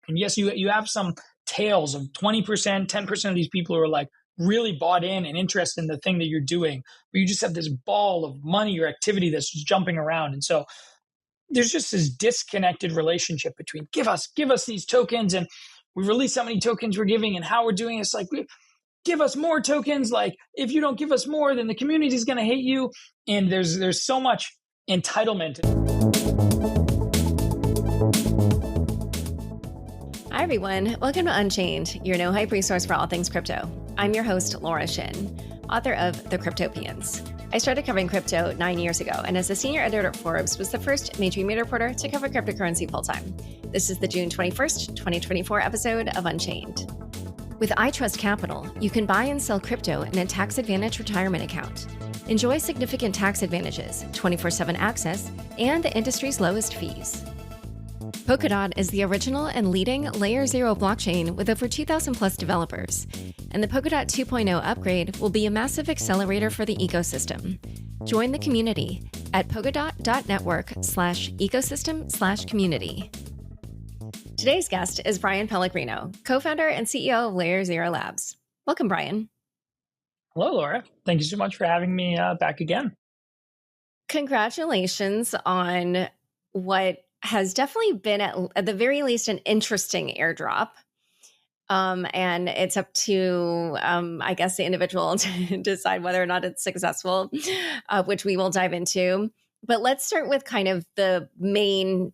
And yes, you have some tails of 20%, 10% of these people who are like really bought in and interested in the thing that you're doing, but you just have this ball of money or activity that's just jumping around. And so there's just this disconnected relationship between give us these tokens, and we release how many tokens we're giving and how we're doing it. It's like, give us more tokens. Like, if you don't give us more, then the community is going to hate you. And there's so much entitlement. Hi, everyone. Welcome to Unchained, your no-hype resource for all things crypto. I'm your host, Laura Shin, author of The Cryptopians. I started covering crypto 9 years ago, and as a senior editor at Forbes, was the first mainstream media reporter to cover cryptocurrency full-time. This is the June 21st, 2024 episode of Unchained. With iTrust Capital, you can buy and sell crypto in a tax-advantaged retirement account. Enjoy significant tax advantages, 24/7 access, and the industry's lowest fees. Polkadot is the original and leading LayerZero blockchain with over 2,000 plus developers, and the Polkadot 2.0 upgrade will be a massive accelerator for the ecosystem. Join the community at polkadot.network/ecosystem/community. Today's guest is Bryan Pellegrino, co-founder and CEO of LayerZero Labs. Welcome, Bryan. Hello, Laura. Thank you so much for having me back again. Congratulations on what has definitely been, at the very least, an interesting airdrop. And it's up to, I guess, the individual to decide whether or not it's successful, which we will dive into. But let's start with kind of the main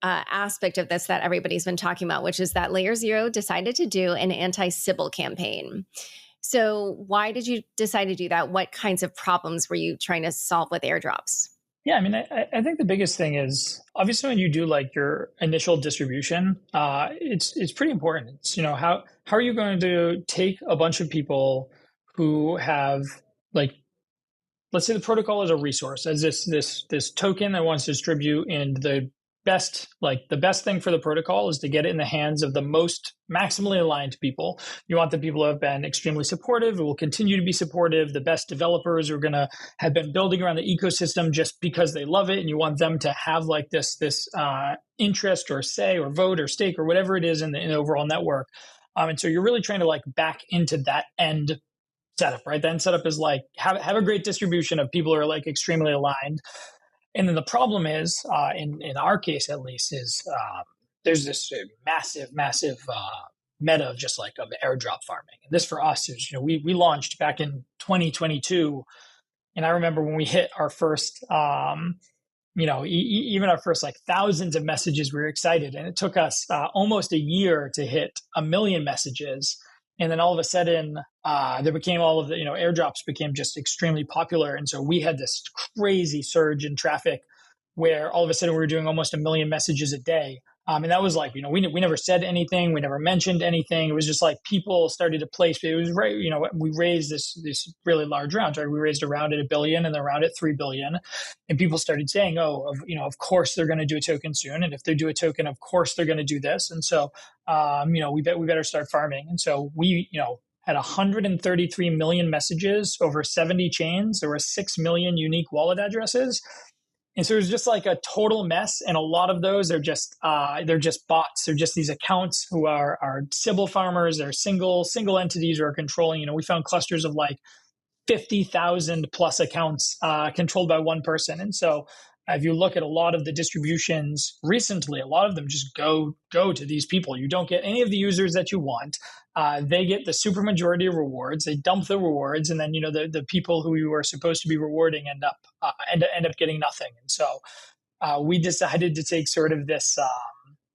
aspect of this that everybody's been talking about, which is that LayerZero decided to do an anti-Sybil campaign. So why did you decide to do that? What kinds of problems were you trying to solve with airdrops? Yeah, I mean, I think the biggest thing is obviously when you do like your initial distribution, it's pretty important. It's, how are you going to take a bunch of people who have, like, let's say the protocol is a resource, as this token that wants to distribute, and the best thing for the protocol is to get it in the hands of the most maximally aligned people. You want the people who have been extremely supportive, who will continue to be supportive, the best developers who are going to have been building around the ecosystem just because they love it, and you want them to have like this interest or say or vote or stake or whatever it is in the overall network. And so you're really trying to like back into that end setup, right? The end setup is like have a great distribution of people who are like extremely aligned. And then the problem is, in our case at least, is there's this massive meta of just like of airdrop farming. And this for us is, we launched back in 2022, and I remember when we hit our first, even our first like thousands of messages, we were excited, and it took us almost a year to hit 1 million messages. And then all of a sudden, there became all of the, airdrops became just extremely popular. And so we had this crazy surge in traffic where all of a sudden we were doing almost 1 million messages a day. And that was like, we never said anything. We never mentioned anything. It was just like people started to place. It was right. We raised this really large round. Right? We raised a round at $1 billion and then a round at $3 billion. And people started saying, of course they're going to do a token soon. And if they do a token, of course they're going to do this. And so, we better start farming. And so we, had 133 million messages over 70 chains. There were 6 million unique wallet addresses. And so it was just like a total mess. And a lot of those are just, they're just bots. They're just these accounts who are Sybil farmers. They're single entities who are controlling, we found clusters of like 50,000 plus accounts controlled by one person. And so if you look at a lot of the distributions recently, a lot of them just go to these people. You don't get any of the users that you want. They get the super majority of rewards. They dump the rewards, and then the people who you were supposed to be rewarding end up getting nothing. And so we decided to take sort of this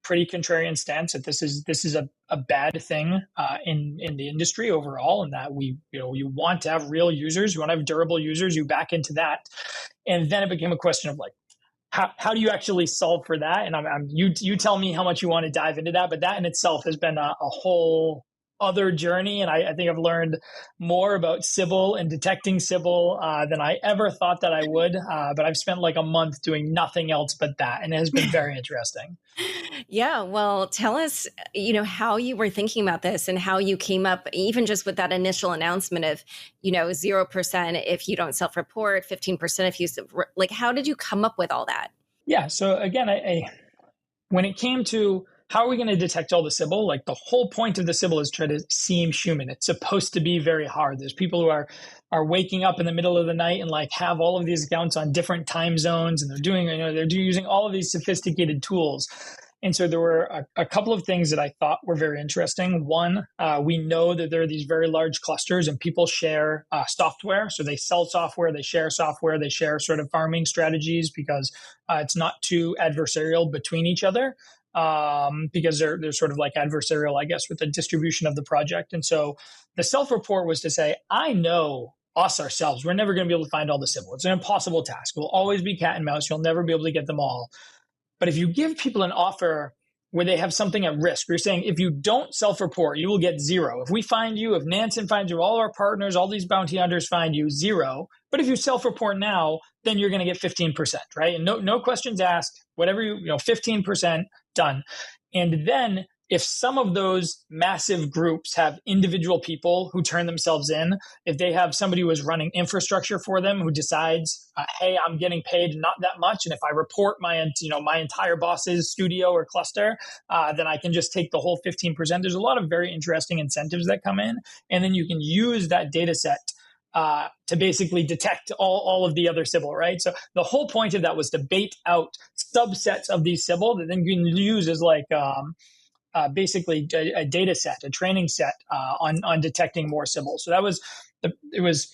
pretty contrarian stance that this is a bad thing in the industry overall, and that you want to have real users, you want to have durable users, you back into that. And then it became a question of like, how do you actually solve for that? And you tell me how much you want to dive into that, but that in itself has been a whole other journey. And I think I've learned more about Sybil and detecting Sybil than I ever thought that I would. But I've spent like a month doing nothing else but that. And it has been very interesting. Yeah. Well, tell us, how you were thinking about this and how you came up, even just with that initial announcement of, 0% if you don't self-report, 15% if you, like, how did you come up with all that? Yeah. So again, when it came to how are we going to detect all the Sybil? Like the whole point of the Sybil is try to seem human. It's supposed to be very hard. There's people who are waking up in the middle of the night and like have all of these accounts on different time zones, and they're using all of these sophisticated tools. And so there were a couple of things that I thought were very interesting. One, we know that there are these very large clusters and people share software. So they sell software, they share software, they share sort of farming strategies because it's not too adversarial between each other, because they're sort of like adversarial, I guess, with the distribution of the project. And so the self-report was to say, I know us ourselves, we're never going to be able to find all the Sybil. It's an impossible task. We'll always be cat and mouse. You'll never be able to get them all. But if you give people an offer where they have something at risk, you're saying, if you don't self-report, you will get zero. If we find you, if Nansen finds you, all our partners, all these bounty hunters find you, zero. But if you self-report now, then you're going to get 15%, right? And no questions asked, whatever 15% done. And then if some of those massive groups have individual people who turn themselves in, if they have somebody who is running infrastructure for them who decides, hey, I'm getting paid not that much, and if I report my entire boss's studio or cluster, then I can just take the whole 15%. There's a lot of very interesting incentives that come in, and then you can use that data set to basically detect all of the other Sybil, right? So the whole point of that was to bait out subsets of these Sybil that then you can use as like basically a data set, a training set on detecting more Sybil. So it was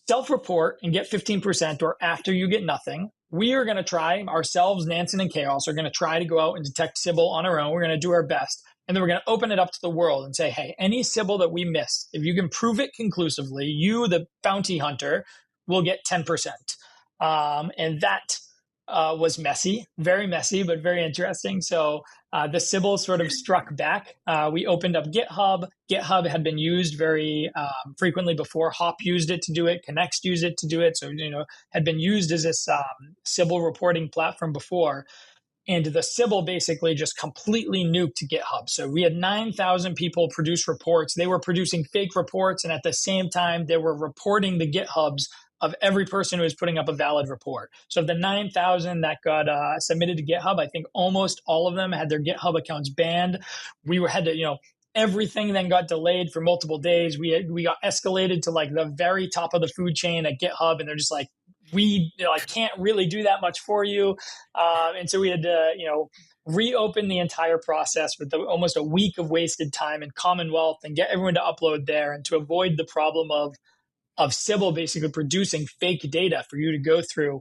self-report and get 15%, or after you get nothing. We are going to try ourselves, Nansen and Chaos, are going to try to go out and detect Sybil on our own. We're going to do our best. And then we're going to open it up to the world and say, hey, any Sybil that we missed, if you can prove it conclusively, you, the bounty hunter, will get 10%. And that was messy, very messy, but very interesting. So the Sybil sort of struck back. We opened up GitHub. GitHub had been used very frequently before. Hop used it to do it. Connext used it to do it. So, had been used as this Sybil reporting platform before. And the Sybil basically just completely nuked GitHub. So we had 9,000 people produce reports. They were producing fake reports. And at the same time, they were reporting the GitHubs of every person who was putting up a valid report. So of the 9,000 that got submitted to GitHub, I think almost all of them had their GitHub accounts banned. Everything then got delayed for multiple days. We got escalated to like the very top of the food chain at GitHub, and they're just like, we can't really do that much for you. And so we had to, reopen the entire process with almost a week of wasted time in Commonwealth and get everyone to upload there. And to avoid the problem of Sybil basically producing fake data for you to go through,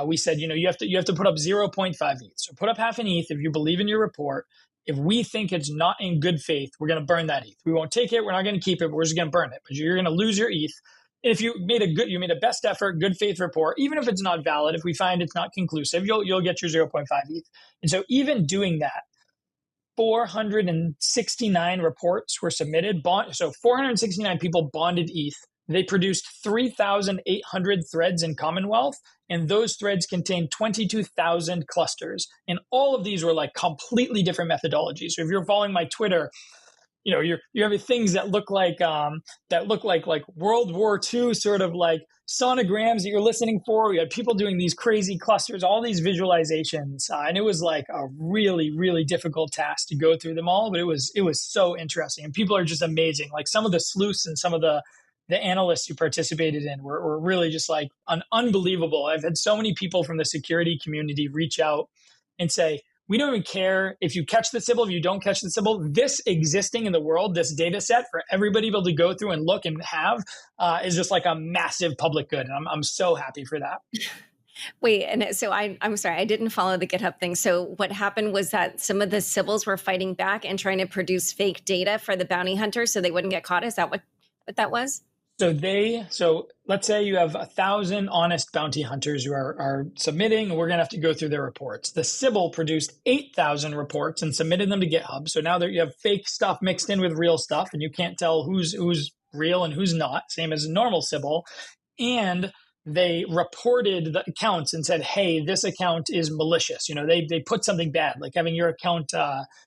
we said, you have to put up 0.5 ETH. So put up half an ETH if you believe in your report. If we think it's not in good faith, we're going to burn that ETH. We won't take it. We're not going to keep it. But we're just going to burn it. But you're going to lose your ETH. If you made a best effort, good faith report, even if it's not valid, if we find it's not conclusive, you'll get your 0.5 ETH. And so even doing that, 469 reports were submitted. So 469 people bonded ETH. They produced 3,800 threads in Commonwealth, and those threads contained 22,000 clusters. And all of these were like completely different methodologies. So if you're following my Twitter, you have things that look like World War II sort of like sonograms that you're listening for. We had people doing these crazy clusters, all these visualizations, and it was like a really, really difficult task to go through them all. But it was so interesting, and people are just amazing. Like some of the sleuths and some of the analysts who participated in were really just like unbelievable. I've had so many people from the security community reach out and say, we don't even care if you catch the Sybil, if you don't catch the Sybil. This existing in the world, this data set for everybody to be able to go through and look and have is just like a massive public good. And I'm so happy for that. Wait, and so I'm sorry, I didn't follow the GitHub thing. So what happened was that some of the Sybils were fighting back and trying to produce fake data for the bounty hunters so they wouldn't get caught. Is that what that was? So let's say you have 1,000 honest bounty hunters who are submitting, and we're going to have to go through their reports. The Sybil produced 8,000 reports and submitted them to GitHub. So now that you have fake stuff mixed in with real stuff, and you can't tell who's real and who's not, same as a normal Sybil. And they reported the accounts and said, hey, this account is malicious. They put something bad, like having your account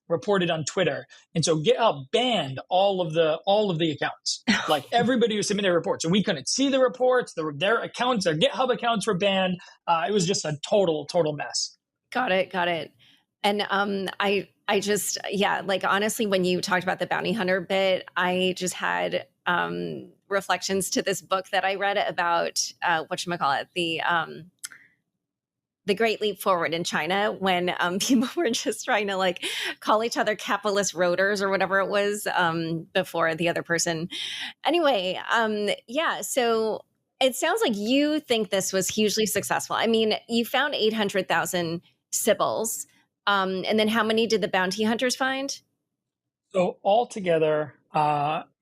reported on Twitter. And so GitHub banned all of the accounts, like everybody who submitted reports. And we couldn't see the reports, their accounts, their GitHub accounts were banned. It was just a total mess. Got it. And I Yeah, like honestly, when you talked about the bounty hunter bit, I just had reflections to this book that I read about whatchamacallit, the Great Leap Forward in China, when people were just trying to like call each other capitalist roaders or whatever it was before the other person. Anyway, yeah, so it sounds like you think this was hugely successful. I mean, you found 800,000 Sybils. And then how many did the bounty hunters find? So altogether,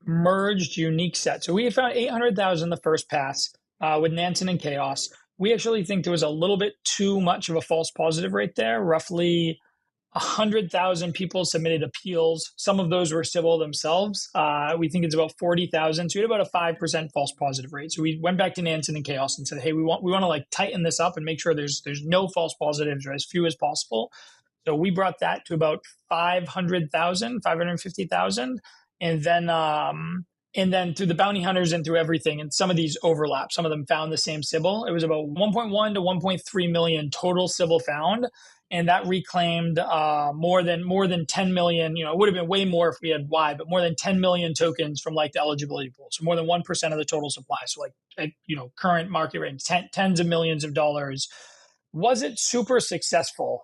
merged unique set. So we had found 800,000 the first pass with Nansen and Chaos. We actually think there was a little bit too much of a false positive rate there. Roughly 100,000 people submitted appeals. Some of those were Sybil themselves. We think it's about 40,000. So we had about a 5% false positive rate. So we went back to Nansen and Chaos and said, hey, we want to like tighten this up and make sure there's no false positives or as few as possible. So we brought that to about 500,000, 550,000. And then through the bounty hunters and through everything, and some of these overlap, some of them found the same Sybil. It was about 1.1 to 1.3 million total Sybil found. And that reclaimed more than 10 million, it would have been way more if we had Y, but more than 10 million tokens from like the eligibility pool. So more than 1% of the total supply. So like, current market rate, tens of millions of dollars. Was it super successful?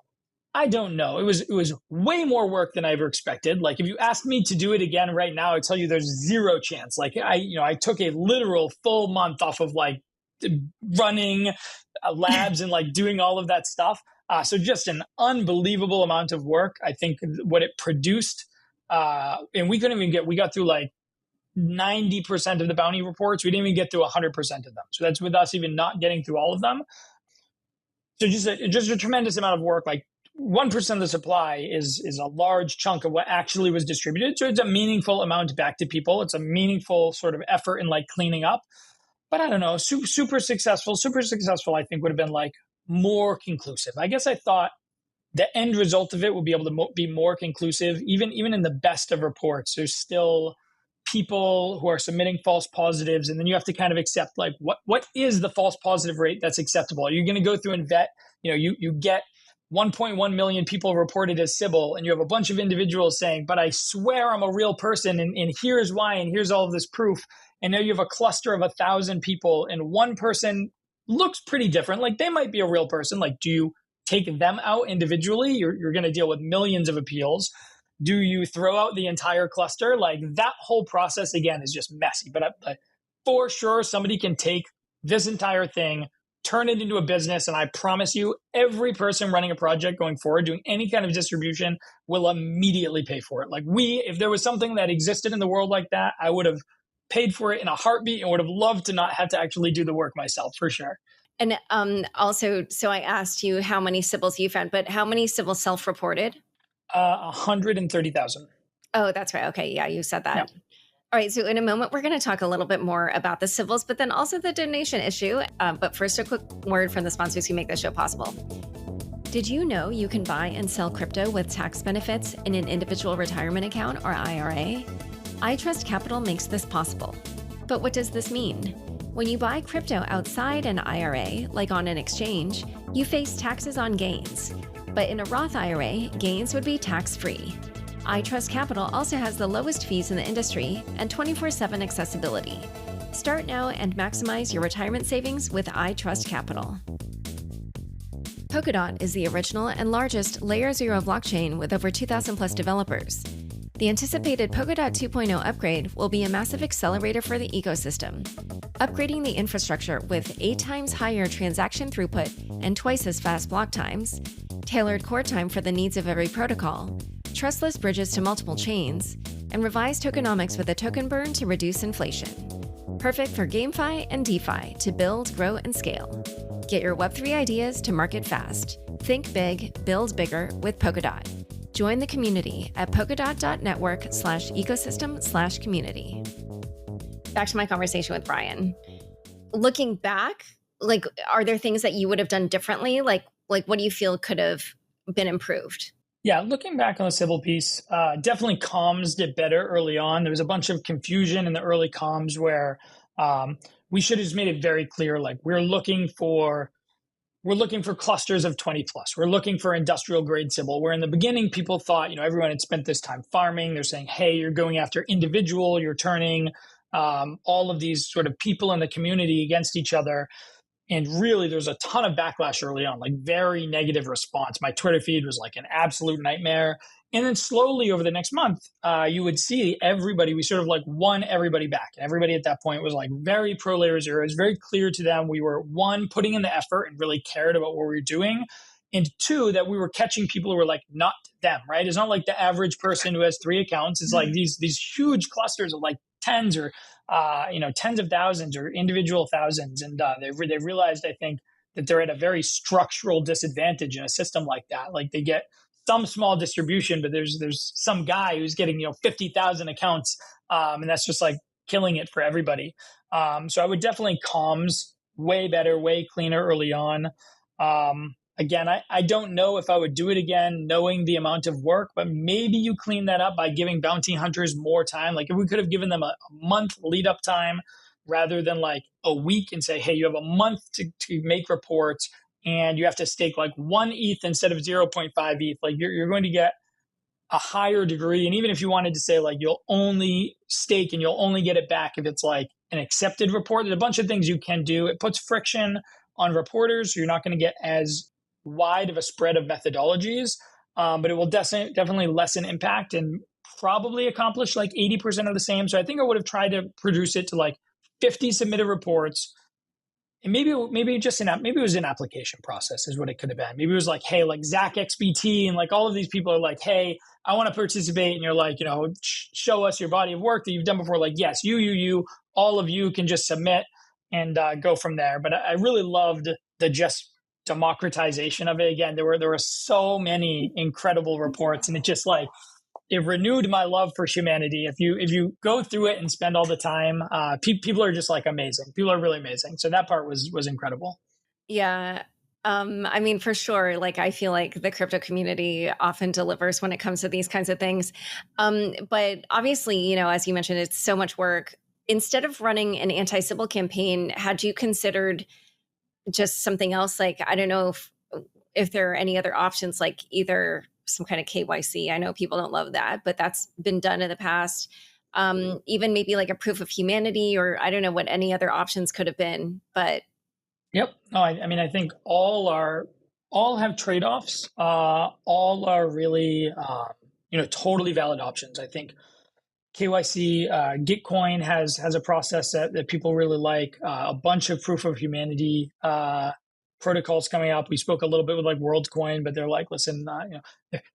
I don't know. It was way more work than I ever expected. Like if you asked me to do it again right now, I'd tell you there's zero chance. Like I took a literal full month off of like running labs and like doing all of that stuff. So just an unbelievable amount of work. I think what it produced, and we got through like 90% of the bounty reports. We didn't even get through 100% of them. So that's with us even not getting through all of them. So just a tremendous amount of work. Like 1% of the supply is a large chunk of what actually was distributed. So it's a meaningful amount back to people. It's a meaningful sort of effort in like cleaning up. But I don't know, super successful. Super successful, I think, would have been like more conclusive. I guess I thought the end result of it would be able to be more conclusive. Even in the best of reports, there's still people who are submitting false positives. And then you have to kind of accept like, what is the false positive rate that's acceptable? Are you going to go through and vet, you get 1.1 million people reported as Sybil, and you have a bunch of individuals saying, but I swear I'm a real person, and here's why, and here's all of this proof. And now you have a cluster of 1,000 people, and one person looks pretty different. Like they might be a real person. Like, do you take them out individually? You're going to deal with millions of appeals. Do you throw out the entire cluster? Like that whole process, again, is just messy. But for sure, somebody can take this entire thing, turn it into a business. And I promise you, every person running a project going forward, doing any kind of distribution, will immediately pay for it. Like if there was something that existed in the world like that, I would have paid for it in a heartbeat and would have loved to not have to actually do the work myself, for sure. And also, so I asked you how many Sybils you found, but how many Sybils self-reported? 130,000. Oh, that's right. Okay. Yeah, you said that. Yeah. All right. So in a moment, we're going to talk a little bit more about the Sybils, but then also the donation issue. But first, a quick word from the sponsors who make this show possible. Did you know you can buy and sell crypto with tax benefits in an individual retirement account or IRA? iTrust Capital makes this possible. But what does this mean? When you buy crypto outside an IRA, like on an exchange, you face taxes on gains. But in a Roth IRA, gains would be tax-free. iTrust Capital also has the lowest fees in the industry and 24/7 accessibility. Start now and maximize your retirement savings with iTrust Capital. Polkadot is the original and largest LayerZero blockchain with over 2,000 plus developers. The anticipated Polkadot 2.0 upgrade will be a massive accelerator for the ecosystem, upgrading the infrastructure with 8 times higher transaction throughput and twice as fast block times, tailored core time for the needs of every protocol, trustless bridges to multiple chains, and revised tokenomics with a token burn to reduce inflation. Perfect for GameFi and DeFi to build, grow, and scale. Get your Web3 ideas to market fast. Think big, build bigger with Polkadot. Join the community at polkadot.network/ecosystem/community. Back to my conversation with Bryan. Looking back, like, are there things that you would have done differently? Like what do you feel could have been improved? Yeah, looking back on the Sybil piece, definitely comms did better early on. There was a bunch of confusion in the early comms where we should have just made it very clear, like we're looking for we're looking for clusters of 20 plus. We're looking for industrial grade Sybil, where in the beginning, people thought, everyone had spent this time farming. They're saying, hey, you're going after individual, you're turning all of these sort of people in the community against each other. And really, there's a ton of backlash early on, like very negative response. My Twitter feed was like an absolute nightmare. And then slowly over the next month, you would see everybody, we sort of like won everybody back. And everybody at that point was like very pro LayerZero. It was very clear to them we were, one, putting in the effort and really cared about what we were doing. And two, that we were catching people who were like not them, right? It's not like the average person who has 3 accounts. It's like these huge clusters of like tens or tens of thousands or individual thousands. And they realized, I think, that they're at a very structural disadvantage in a system like that. Like they get some small distribution, but there's some guy who's getting 50,000 accounts, and that's just like killing it for everybody. So I would definitely comms way better, way cleaner early on. Again, I don't know if I would do it again, knowing the amount of work, but maybe you clean that up by giving bounty hunters more time. Like if we could have given them a month lead up time rather than like a week and say, hey, you have a month to make reports and you have to stake like 1 ETH instead of 0.5 ETH. Like you're going to get a higher degree. And even if you wanted to say like you'll only stake and you'll only get it back if it's like an accepted report, there's a bunch of things you can do. It puts friction on reporters. So you're not going to get as wide of a spread of methodologies, but it will definitely lessen impact and probably accomplish like 80% of the same. So I think I would have tried to produce it to like 50 submitted reports. And maybe it was an application process is what it could have been. Maybe it was like, hey, like Zach XBT and like all of these people are like, hey, I want to participate. And you're like, show us your body of work that you've done before. Like, yes, you, all of you can just submit and go from there. But I really loved the just democratization of it. Again, there were so many incredible reports, and it just like it renewed my love for humanity. If you go through it and spend all the time, people are just like amazing. People are really amazing. So that part was incredible. Yeah. I mean, for sure, like I feel like the crypto community often delivers when it comes to these kinds of things. But obviously, as you mentioned, it's so much work. Instead of running an anti-Sybil campaign, had you considered just something else? Like, I don't know if there are any other options, like either some kind of KYC. I know people don't love that, but that's been done in the past. Even maybe like a proof of humanity, or I don't know what any other options could have been, but. Yep. No, I mean, I think all have trade-offs. All are really, totally valid options. I think KYC, Gitcoin has a process that people really like. A bunch of proof of humanity protocols coming up. We spoke a little bit with like WorldCoin, but they're like, listen,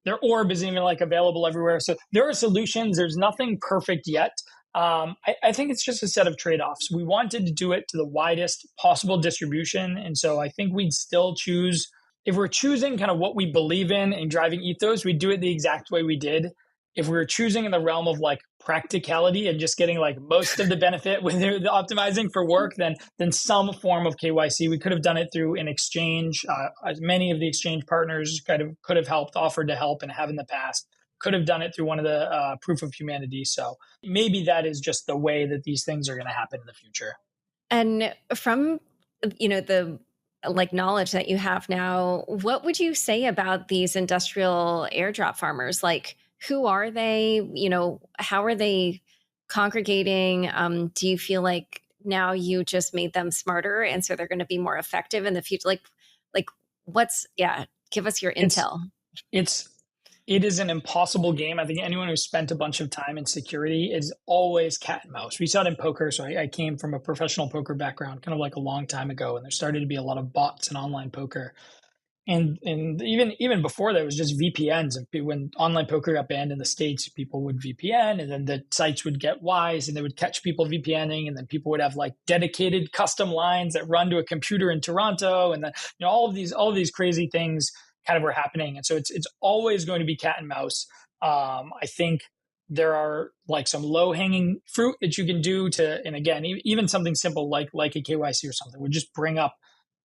their orb isn't even like available everywhere. So there are solutions. There's nothing perfect yet. I think it's just a set of trade-offs. We wanted to do it to the widest possible distribution. And so I think we'd still choose, if we're choosing kind of what we believe in and driving ethos, we'd do it the exact way we did. If we were choosing in the realm of like practicality and just getting like most of the benefit when they're optimizing for work, then some form of KYC. We could have done it through an exchange. As many of the exchange partners could have helped, offered to help, and have in the past. Could have done it through one of the proof of humanity. So maybe that is just the way that these things are going to happen in the future. And from the like knowledge that you have now, what would you say about these industrial airdrop farmers? Like, who are they? How are they congregating? Do you feel like now you just made them smarter and so they're going to be more effective in the future? Like give us your intel. It is an impossible game. I think anyone who's spent a bunch of time in security is always cat and mouse. We saw it in poker. So I came from a professional poker background, kind of like a long time ago, and there started to be a lot of bots in online poker. And even before that, it was just VPNs. And when online poker got banned in the States, people would VPN, and then the sites would get wise, and they would catch people VPNing, and then people would have like dedicated custom lines that run to a computer in Toronto, and then all of these crazy things kind of were happening. And so it's always going to be cat and mouse. I think there are like some low hanging fruit that you can do to, and again, even something simple like a KYC or something would just bring up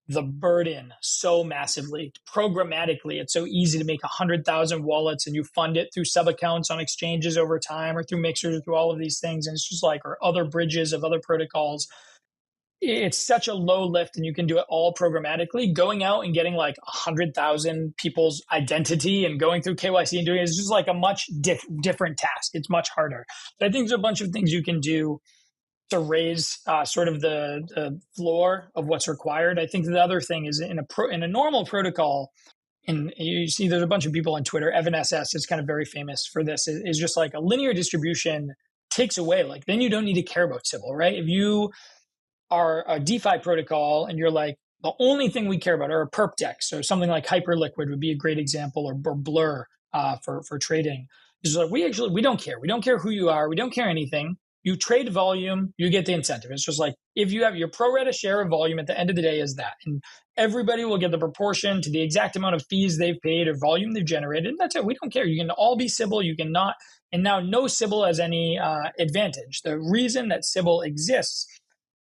the burden so massively. Programmatically, it's so easy to make 100,000 wallets, and you fund it through sub accounts on exchanges over time, or through mixers, or through all of these things. And it's just like, or other bridges of other protocols. it's such a low lift and you can do it all programmatically. Going out and getting like 100,000 people's identity and going through KYC and doing it is just like a much different task. It's much harder. But I think there's a bunch of things you can do to raise sort of the floor of what's required. I think the other thing is in a normal protocol, and you see there's a bunch of people on Twitter, Evan SS is kind of very famous for this, is just like a linear distribution takes away, like then you don't need to care about Sybil, right? If you are a DeFi protocol and you're like, the only thing we care about are a perp deck. So something like Hyperliquid would be a great example, or Blur for trading. It's like, we don't care. We don't care who you are. We don't care anything. You trade volume, you get the incentive. It's just like, if you have your pro rata share of volume at the end of the day is that. And everybody will get the proportion to the exact amount of fees they've paid or volume they've generated. And that's it. We don't care. You can all be Sybil. You can not. And now no Sybil has any advantage. The reason that Sybil exists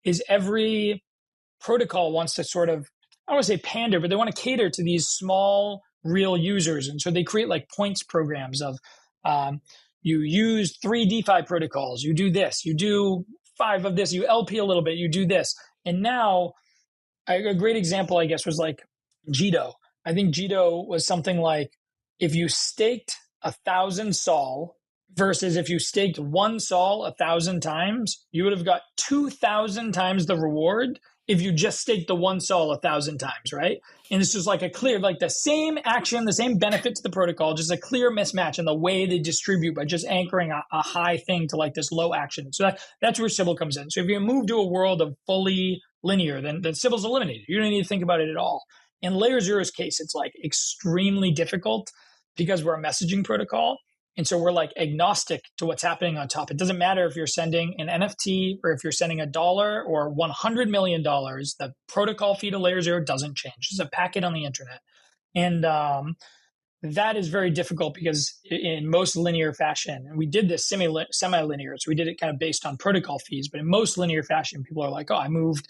is every protocol wants to sort of, I don't want to say pander, but they want to cater to these small real users. And so they create like points programs of, you use 3 DeFi protocols, you do this, you do 5 of this, you LP a little bit, you do this. And now a great example, I guess, was like Jito. I think Jito was something like, if you staked 1,000 Sol versus if you staked 1 Sol 1,000 times, you would have got 2,000 times the reward if you just staked the 1 Sol 1,000 times, right? And it's just like a clear, like the same action, the same benefit to the protocol, just a clear mismatch in the way they distribute by just anchoring a high thing to like this low action. So that's where Sybil comes in. So if you move to a world of fully linear, then Sybil's eliminated. You don't need to think about it at all. In LayerZero's case, it's like extremely difficult because we're a messaging protocol. And so we're like agnostic to what's happening on top. It doesn't matter if you're sending an NFT or if you're sending $1 or $100 million, the protocol fee to LayerZero doesn't change. It's a packet on the internet. And that is very difficult because in most linear fashion, and we did this semi-linear, so we did it kind of based on protocol fees, but in most linear fashion, people are like, oh, I moved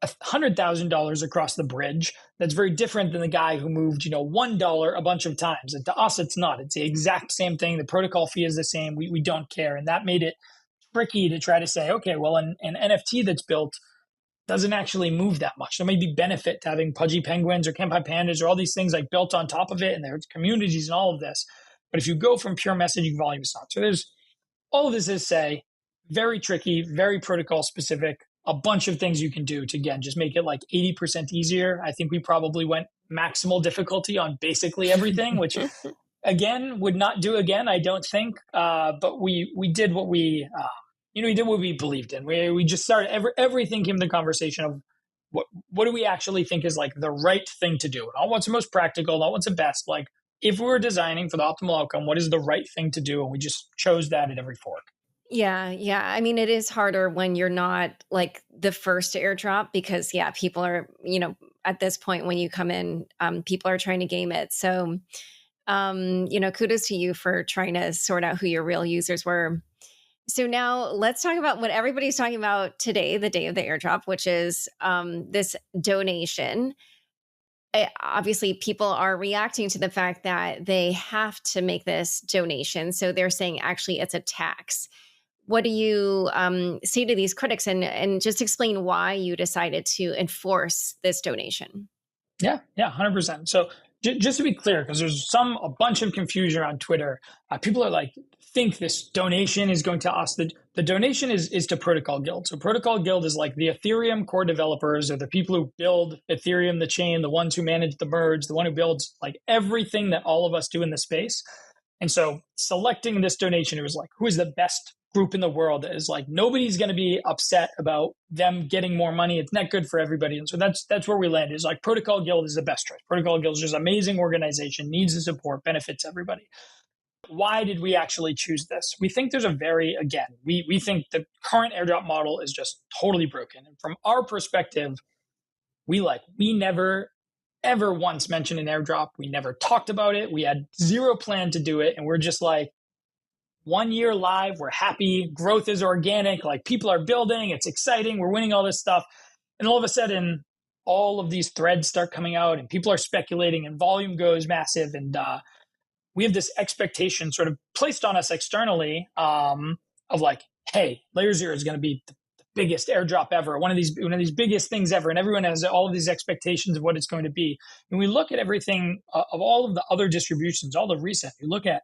$100,000 across the bridge. That's very different than the guy who moved, $1 a bunch of times. And to us, it's not. It's the exact same thing. The protocol fee is the same. We don't care. And that made it tricky to try to say, okay, well, an NFT that's built doesn't actually move that much. There may be benefit to having Pudgy Penguins or Kenpai Pandas or all these things like built on top of it, and there's communities and all of this. But if you go from pure messaging volume, it's not. So there's all of this is say, very tricky, very protocol specific. A bunch of things you can do to, again, just make it like 80% easier. I think we probably went maximal difficulty on basically everything, which again, would not do again, I don't think. But we did what we did what we believed in. We just started, everything came to the conversation of what do we actually think is like the right thing to do? Not what's the most practical, not what's the best. Like if we were designing for the optimal outcome, what is the right thing to do? And we just chose that at every fork. Yeah. I mean, it is harder when you're not like the first to airdrop because, people are, at this point when you come in, people are trying to game it. So, kudos to you for trying to sort out who your real users were. So now let's talk about what everybody's talking about today, the day of the airdrop, which is this donation. Obviously, people are reacting to the fact that they have to make this donation. So they're saying actually it's a tax. What do you say to these critics and just explain why you decided to enforce this donation? Yeah, 100%. So just to be clear, because there's a bunch of confusion on Twitter. People are like, think this donation is going to us. The donation is to Protocol Guild. So Protocol Guild is like the Ethereum core developers or the people who build Ethereum, the chain, the ones who manage the merge, the one who builds like everything that all of us do in the space. And so selecting this donation, it was like, who is the best group in the world that is like, nobody's going to be upset about them getting more money. It's not good for everybody. And so that's where we landed. Is like Protocol Guild is the best choice. Protocol Guild is just an amazing organization, needs the support, benefits everybody. Why did we actually choose this? We think there's we think the current airdrop model is just totally broken. And from our perspective, we never ever once mentioned an airdrop. We never talked about it. We had zero plan to do it. And we're just like, 1 year live, we're happy, growth is organic, like people are building, it's exciting, we're winning all this stuff. And all of a sudden, all of these threads start coming out and people are speculating and volume goes massive. And we have this expectation sort of placed on us externally of like, hey, LayerZero is going to be the biggest airdrop ever, one of these biggest things ever, and everyone has all of these expectations of what it's going to be. And we look at everything of all of the other distributions, all the recent. You look at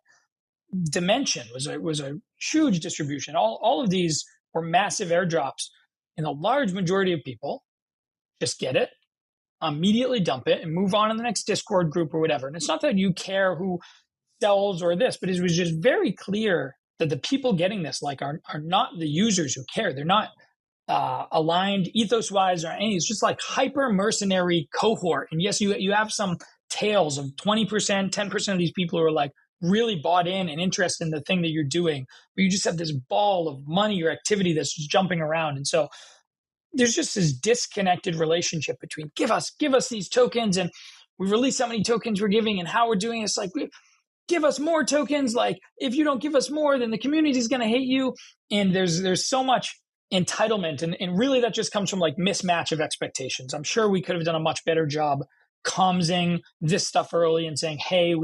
Dimension was a huge distribution. All of these were massive airdrops, and the large majority of people just get it, immediately dump it, and move on in the next Discord group or whatever. And it's not that you care who sells or this, but it was just very clear that the people getting this are not the users who care. They're not aligned ethos wise or any. It's just like hyper mercenary cohort. And yes, you have some tails of 20%, 10% of these people who are like really bought in and interested in the thing that you're doing, but you just have this ball of money or activity that's just jumping around. And so there's just this disconnected relationship between give us these tokens, and we release how many tokens we're giving and how we're doing. It's like, give us more tokens. Like, if you don't give us more, then the community is going to hate you. And there's so much entitlement. And really that just comes from like mismatch of expectations. I'm sure we could have done a much better job commsing this stuff early and saying, hey,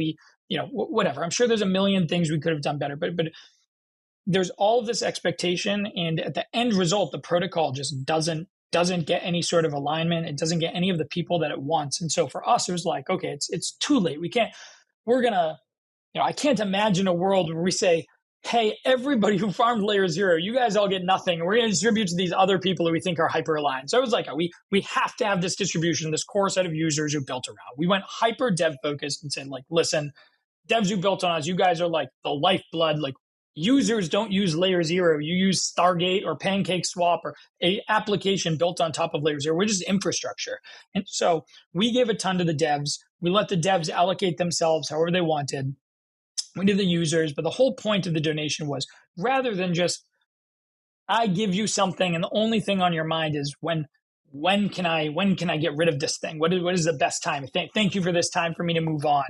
whatever. I'm sure there's a million things we could have done better, but there's all of this expectation. And at the end result, the protocol just doesn't get any sort of alignment. It doesn't get any of the people that it wants. And so for us, it was like, okay, it's too late. I can't imagine a world where we say, hey, everybody who farmed LayerZero, you guys all get nothing. And we're going to distribute to these other people who we think are hyper aligned. So it was like, we have to have this distribution, this core set of users who built around. We went hyper dev focused and said, like, listen, devs who built on us, you guys are like the lifeblood. Like, users don't use LayerZero. You use Stargate or Pancake Swap or a application built on top of LayerZero. We're just infrastructure. And so we gave a ton to the devs. We let the devs allocate themselves however they wanted. We did the users, but the whole point of the donation was rather than just, I give you something and the only thing on your mind is when can I get rid of this thing? What is the best time? Thank you for this time for me to move on.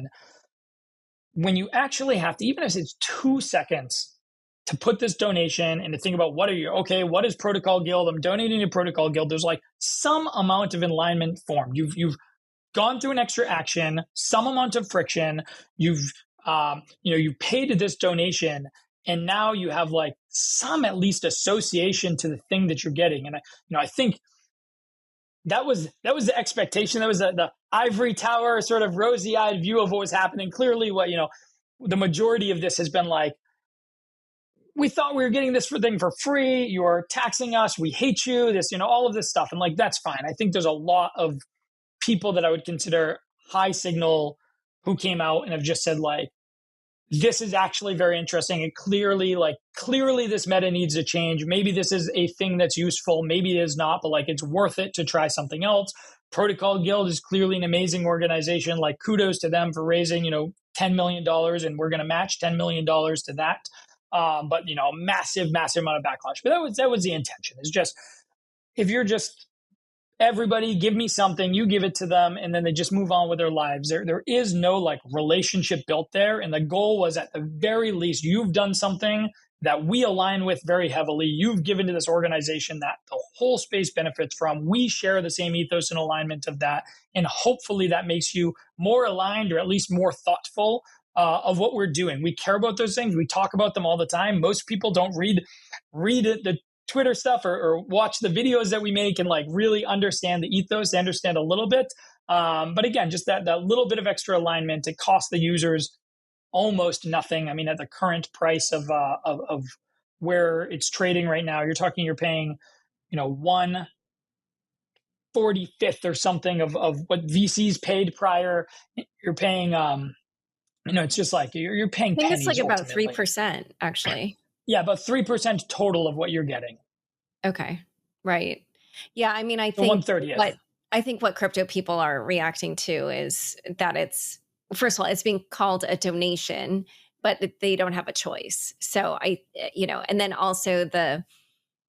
When you actually have to, even if it's 2 seconds to put this donation and to think about what is Protocol Guild? I'm donating to Protocol Guild. There's like some amount of alignment formed. You've gone through an extra action, some amount of friction. You've paid this donation, and now you have like some at least association to the thing that you're getting. And I think that was the expectation. That was the ivory tower sort of rosy-eyed view of what was happening. Clearly, the majority of this has been like, we thought we were getting this thing for free. You're taxing us. We hate you. This, all of this stuff. And like, that's fine. I think there's a lot of people that I would consider high signal who came out and have just said like, this is actually very interesting. And clearly this meta needs to change. Maybe this is a thing that's useful. Maybe it is not, but like, it's worth it to try something else. Protocol Guild is clearly an amazing organization. Like, kudos to them for raising, $10 million, and we're going to match $10 million to that. But massive amount of backlash. But that was the intention. It's just, if you're just, everybody give me something, you give it to them, and then they just move on with their lives. There is no like relationship built there. And the goal was, at the very least, you've done something that we align with very heavily. You've given to this organization that the whole space benefits from. We share the same ethos and alignment of that. And hopefully that makes you more aligned, or at least more thoughtful of what we're doing. We care about those things. We talk about them all the time. Most people don't read the Twitter stuff or watch the videos that we make and like really understand the ethos. They understand a little bit. But again, just that little bit of extra alignment, it costs the users almost nothing. I mean, at the current price of where it's trading right now, you're paying, 1/45 or something of what VCs paid prior. You're paying, it's just like you're paying I think pennies. It's like about ultimately. 3%, actually. Yeah, about 3% total of what you're getting. Okay, right. Yeah, I mean, I So think 1/30. What crypto people are reacting to is that it's, first of all, it's being called a donation, but they don't have a choice. So and then also the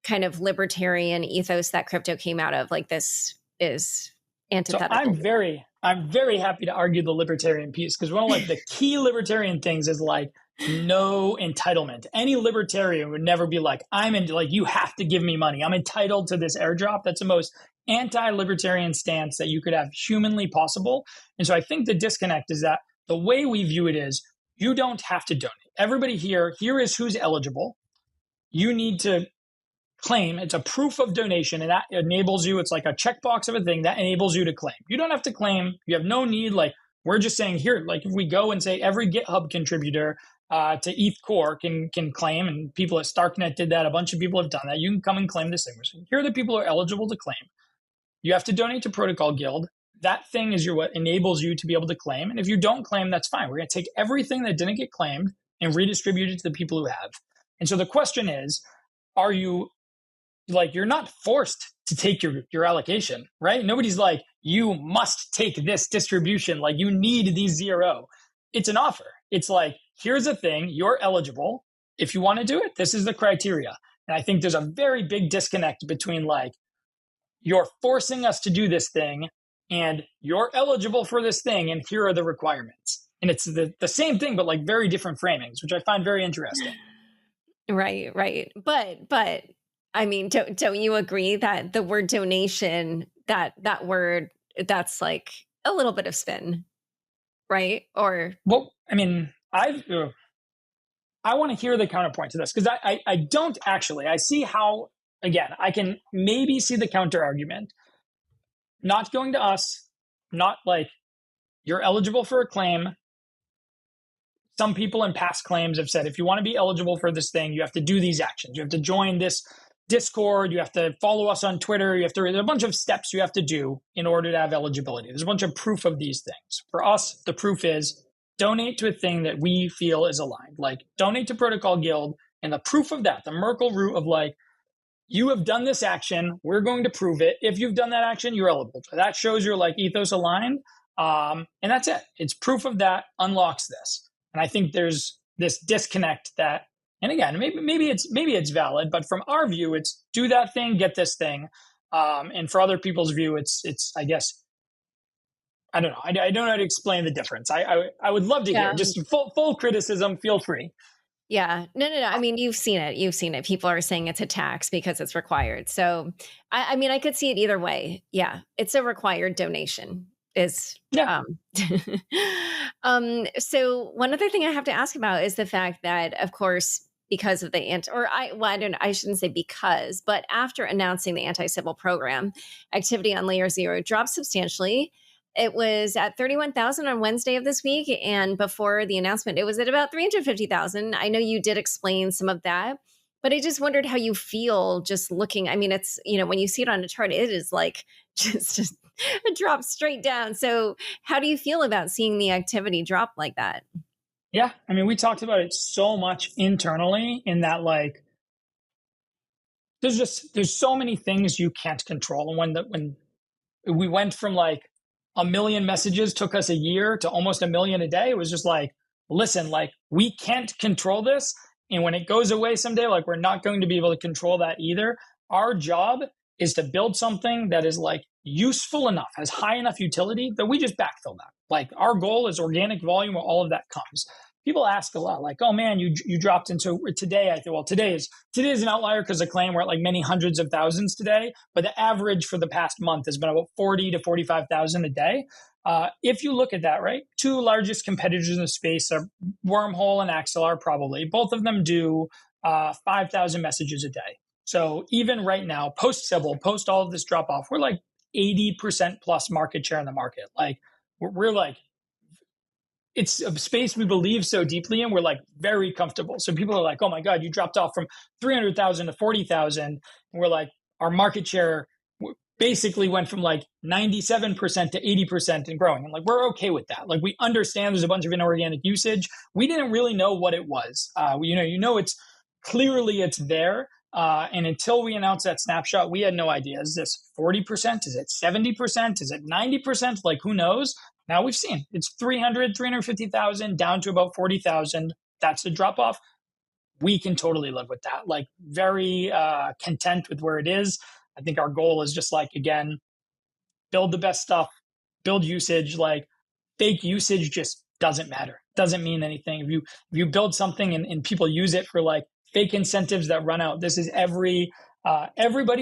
kind of libertarian ethos that crypto came out of, like, this is antithetical. So I'm very happy to argue the libertarian piece, because one of like the key libertarian things is like no entitlement. Any libertarian would never be like, you have to give me money. I'm entitled to this airdrop. That's the most anti-libertarian stance that you could have humanly possible. And so I think the disconnect is that the way we view it is, you don't have to donate. Everybody here is who's eligible. You need to claim. It's a proof of donation, and that enables you. It's like a checkbox of a thing that enables you to claim. You don't have to claim. You have no need. Like, we're just saying here, like if we go and say every GitHub contributor to ETH Core can claim, and people at Starknet did that. A bunch of people have done that. You can come and claim this thing. We're saying here are the people who are eligible to claim. You have to donate to Protocol Guild. That thing is what enables you to be able to claim. And if you don't claim, that's fine. We're going to take everything that didn't get claimed and redistribute it to the people who have. And so the question is, are you like, you're not forced to take your allocation, right? Nobody's like, you must take this distribution. Like, you need these zero. It's an offer. It's like, here's a thing, you're eligible. If you want to do it, this is the criteria. And I think there's a very big disconnect between like, you're forcing us to do this thing and you're eligible for this thing and here are the requirements. And it's the same thing, but like very different framings, which I find very interesting. Right. But I mean, don't you agree that the word donation, that word, that's like a little bit of spin, right? Or well, I mean, I want to hear the counterpoint to this, because I don't actually. I see how, again, I can maybe see the counter argument. Not going to us, not like you're eligible for a claim. Some people in past claims have said, if you want to be eligible for this thing, you have to do these actions. You have to join this Discord. You have to follow us on Twitter. There's a bunch of steps you have to do in order to have eligibility. There's a bunch of proof of these things. For us, the proof is donate to a thing that we feel is aligned. Like, donate to Protocol Guild. And the proof of that, the Merkle root of like, you have done this action, we're going to prove it. If you've done that action, you're eligible. That shows you're like ethos aligned. And that's it. It's proof of that unlocks this. And I think there's this disconnect that, and again, maybe it's valid, but from our view, it's do that thing, get this thing. And for other people's view, it's I guess, I don't know. I don't know how to explain the difference. I would love to hear just full criticism. Feel free. Yeah. No. I mean, you've seen it. People are saying it's a tax because it's required. So, I mean, I could see it either way. Yeah. It's a required donation. So one other thing I have to ask about is the fact that, of course, because of I shouldn't say because, but after announcing the anti-Sybil program, activity on LayerZero dropped substantially. It was at 31,000 on Wednesday of this week. And before the announcement, it was at about 350,000. I know you did explain some of that, but I just wondered how you feel just looking. I mean, it's, when you see it on a chart, it is like just a drop straight down. So how do you feel about seeing the activity drop like that? Yeah. I mean, we talked about it so much internally in that, like, there's so many things you can't control. And when we went from like, 1 million messages took us a year to almost 1 million a day. It was just like, listen, like, we can't control this. And when it goes away someday, like, we're not going to be able to control that either. Our job is to build something that is like useful enough, has high enough utility that we just backfill that. Like, our goal is organic volume where all of that comes. People ask a lot, like, oh man, you dropped into today. I think, well, today is an outlier because the claim we're at like many hundreds of thousands today, but the average for the past month has been about 40 to 45,000 a day. If you look at that, right, two largest competitors in the space are Wormhole and Axelar, probably. Both of them do 5,000 messages a day. So even right now, post Sybil, post all of this drop off, we're like 80% plus market share in the market. Like, we're like, it's a space we believe so deeply in. We're like very comfortable. So people are like, oh my God, you dropped off from 300,000 to 40,000. And we're like, our market share basically went from like 97% to 80% and growing. And like, we're okay with that. Like, we understand there's a bunch of inorganic usage. We didn't really know what it was. It's clearly it's there. And until we announced that snapshot, we had no idea. Is this 40%? Is it 70%? Is it 90%? Like, who knows? Now we've seen it's 350,000 down to about 40,000. That's the drop off. We can totally live with that. Like, very content with where it is. I think our goal is just like, again, build the best stuff, build usage. Like, fake usage just doesn't matter. Doesn't mean anything. If you build something and people use it for like fake incentives that run out. This is everybody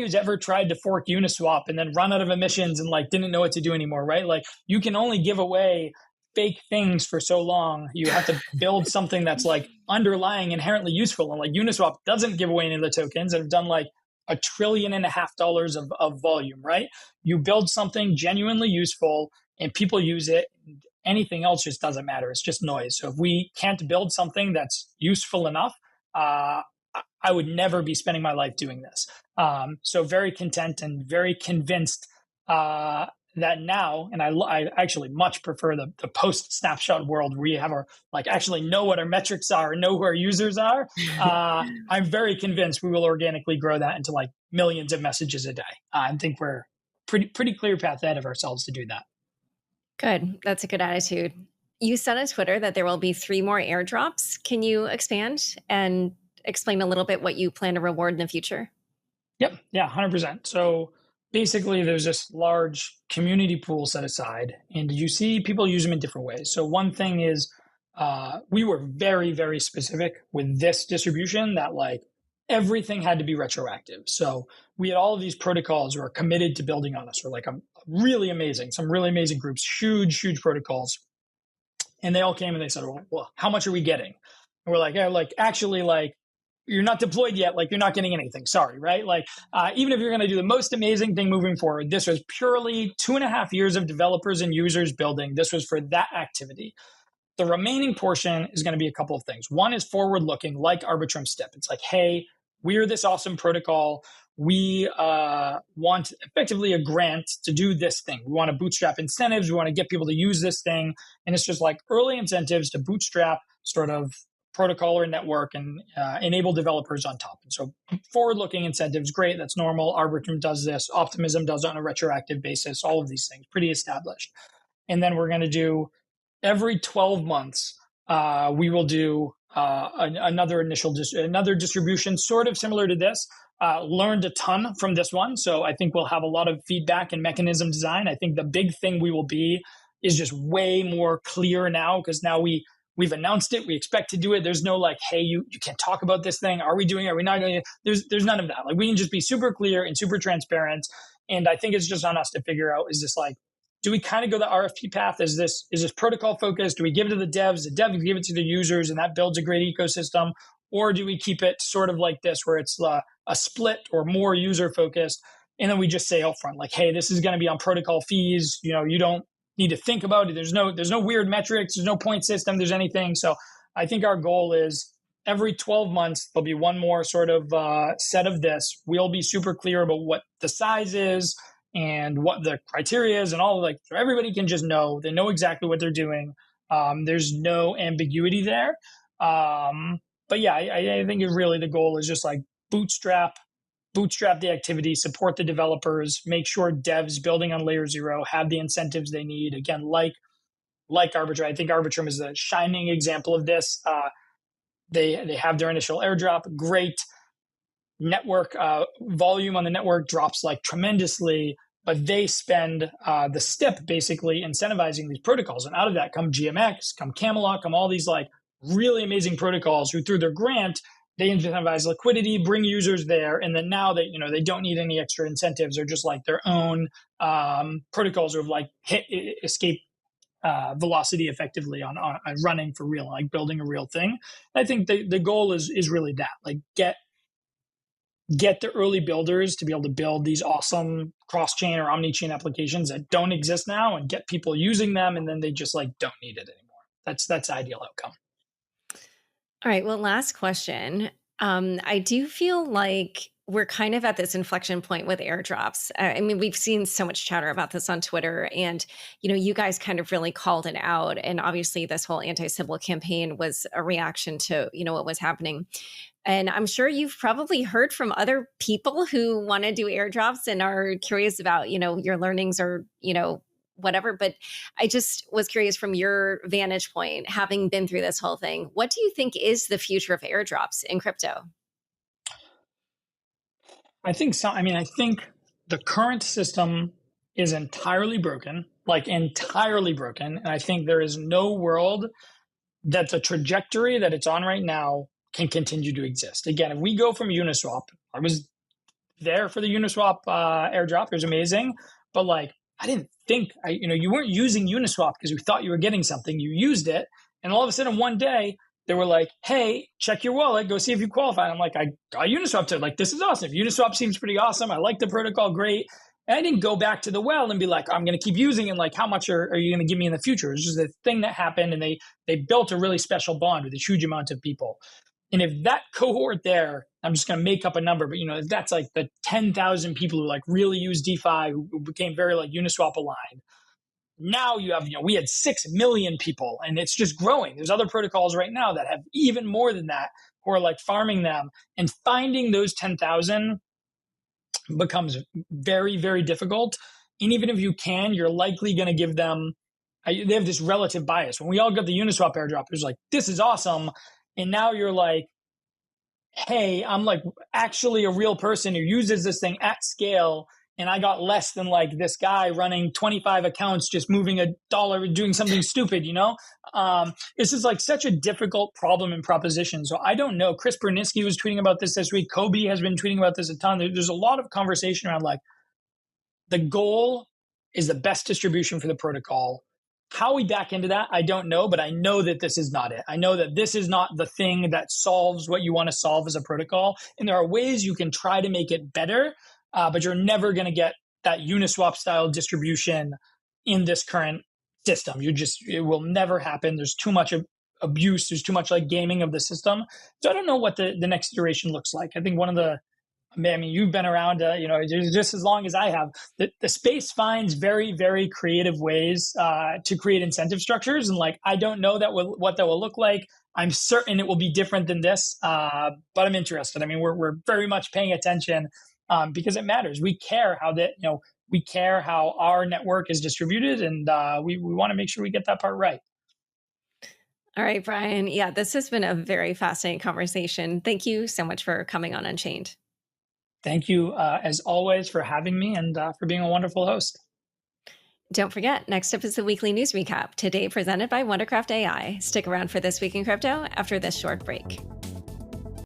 who's ever tried to fork Uniswap and then run out of emissions and like didn't know what to do anymore, right? Like, you can only give away fake things for so long. You have to build something that's like underlying inherently useful. And like, Uniswap doesn't give away any of the tokens that have done like $1.5 trillion of volume, right? You build something genuinely useful and people use it. Anything else just doesn't matter. It's just noise. So if we can't build something that's useful enough, I would never be spending my life doing this. So very content and very convinced that now, and I actually much prefer the post snapshot world where we have our, like, actually know what our metrics are and know who our users are. I'm very convinced we will organically grow that into like millions of messages a day. I think we're pretty clear path ahead of ourselves to do that. Good. That's a good attitude. You said on Twitter that there will be 3 more airdrops. Can you expand and explain a little bit what you plan to reward in the future? Yep. Yeah, 100%. So basically, there's this large community pool set aside, and you see people use them in different ways. So one thing is we were very, very specific with this distribution that like everything had to be retroactive. So we had all of these protocols who are committed to building on us. We're like some really amazing groups, huge protocols. And they all came and they said, well, how much are we getting? And we're like, yeah, like actually, like, you're not deployed yet. Like, you're not getting anything. Sorry, right? Like, even if you're going to do the most amazing thing moving forward, this was purely 2.5 years of developers and users building. This was for that activity. The remaining portion is going to be a couple of things. One is forward looking, like Arbitrum Step. It's like, hey, we're this awesome protocol. We want effectively a grant to do this thing. We want to bootstrap incentives. We want to get people to use this thing. And it's just like early incentives to bootstrap sort of protocol or network and enable developers on top. And so forward-looking incentives, great. That's normal. Arbitrum does this. Optimism does it on a retroactive basis. All of these things, pretty established. And then we're going to do every 12 months, we will do another distribution, sort of similar to this. Learned a ton from this one. So I think we'll have a lot of feedback and mechanism design. I think the big thing we will be is just way more clear now, because now we've announced it. We expect to do it. There's no like, hey, you can't talk about this thing. Are we doing it? Are we not doing it? There's none of that. Like, we can just be super clear and super transparent. And I think it's just on us to figure out, is this like, do we kind of go the RFP path? Is this protocol focused? Do we give it to the devs? The devs give it to the users and that builds a great ecosystem? Or do we keep it sort of like this, where it's a split or more user focused? And then we just say upfront, like, hey, this is going to be on protocol fees. You don't need to think about it. There's no weird metrics. There's no point system. There's anything. So I think our goal is every 12 months, there'll be one more sort of set of this. We'll be super clear about what the size is and what the criteria is and all, like, so everybody can just know. They know exactly what they're doing. There's no ambiguity there. But yeah, I think really the goal is just like bootstrap the activity, support the developers, make sure devs building on LayerZero have the incentives they need. Again, like Arbitrum, I think Arbitrum is a shining example of this. They have their initial airdrop, great network volume on the network drops like tremendously, but they spend the STIP basically incentivizing these protocols. And out of that come GMX, come Camelot, come all these like really amazing protocols who through their grant, they incentivize liquidity, bring users there. And then now they don't need any extra incentives. They're just like their own protocols of like escape velocity effectively on running for real, like building a real thing. I think the goal is really that, like get the early builders to be able to build these awesome cross-chain or omni-chain applications that don't exist now and get people using them. And then they just like don't need it anymore. That's the ideal outcome. All right. Well, last question. I do feel like we're kind of at this inflection point with airdrops. I mean, we've seen so much chatter about this on Twitter, and you guys kind of really called it out. And obviously, this whole anti-Sybil campaign was a reaction to what was happening. And I'm sure you've probably heard from other people who want to do airdrops and are curious about your learnings or whatever. But I just was curious from your vantage point, having been through this whole thing, what do you think is the future of airdrops in crypto? I think so. I mean, I think the current system is entirely broken, like entirely broken. And I think there is no world that the trajectory that it's on right now can continue to exist. Again, if we go from Uniswap, I was there for the Uniswap airdrop. It was amazing. But like, I didn't think, you weren't using Uniswap because you thought you were getting something. You used it. And all of a sudden one day, they were like, hey, check your wallet, go see if you qualify. And I'm like, I got Uniswap to like, this is awesome. Uniswap seems pretty awesome. I like the protocol, great. And I didn't go back to the well and be like, I'm going to keep using it. Like, how much are you going to give me in the future? It's just a thing that happened, and they built a really special bond with a huge amount of people. And if that cohort there, I'm just going to make up a number, but if that's like the 10,000 people who like really use DeFi, who became very like Uniswap aligned. Now you have, we had 6 million people, and it's just growing. There's other protocols right now that have even more than that, who are like farming them, and finding those 10,000 becomes very, very difficult. And even if you can, you're likely going to give them, they have this relative bias. When we all got the Uniswap airdrop, it was like, this is awesome. And now you're like, hey, I'm like actually a real person who uses this thing at scale, and I got less than like this guy running 25 accounts, just moving $1, doing something stupid, This is like such a difficult problem and proposition. So I don't know. Chris Berniski was tweeting about this week. Kobe has been tweeting about this a ton. There's a lot of conversation around like the goal is the best distribution for the protocol. How we back into that, I don't know, but I know that this is not it. I know that this is not the thing that solves what you want to solve as a protocol. And there are ways you can try to make it better, but you're never going to get that Uniswap style distribution in this current system. It will never happen. There's too much abuse. There's too much like gaming of the system. So I don't know what the next iteration looks like. I think you've been around, just as long as I have. The space finds very, very creative ways to create incentive structures. And like, I don't know what that will look like. I'm certain it will be different than this, but I'm interested. I mean, we're very much paying attention because it matters. We care we care how our network is distributed, and we want to make sure we get that part right. All right, Bryan. Yeah, this has been a very fascinating conversation. Thank you so much for coming on Unchained. Thank you, as always, for having me and for being a wonderful host. Don't forget, next up is the weekly news recap, today presented by Wondercraft AI. Stick around for This Week in Crypto after this short break.